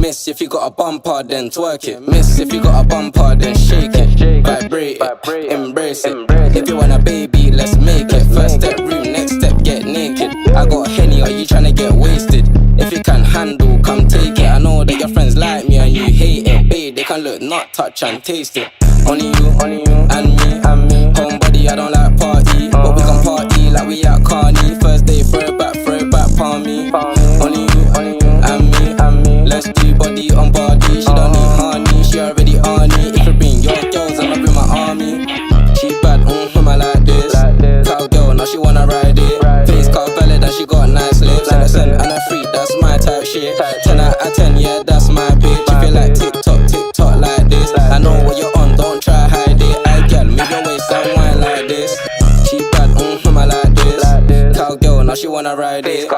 Miss, if you got a bumper, then twerk it. Miss, if you got a bumper, then shake it. Vibrate it, embrace it. If you want a baby, let's make it. First step room, next step get naked. I got Henny, are you tryna get wasted? If you can handle, come take it. I know that your friends like me and you hate it. Babe, they can look, not touch and taste it. Only you, and me. Homebody, I don't like party, but we can party like we at Carney. First day, throw it back, palm me. Only you, and me. Let's do body on body. She don't need honey, she already on it. If you bring your girls, I'ma bring my army. She bad, I like this. Cowgirl, now she wanna ride it. Face cut valid and she got nice lips. Innocent and a freak, that's my type shit. 10 out of 10, yeah, that's my bitch. If you like TikTok like this, I know what you're on, don't try hide it. I girl, move your waist and wine like this. She bad, I like this. Cowgirl, now she wanna ride it.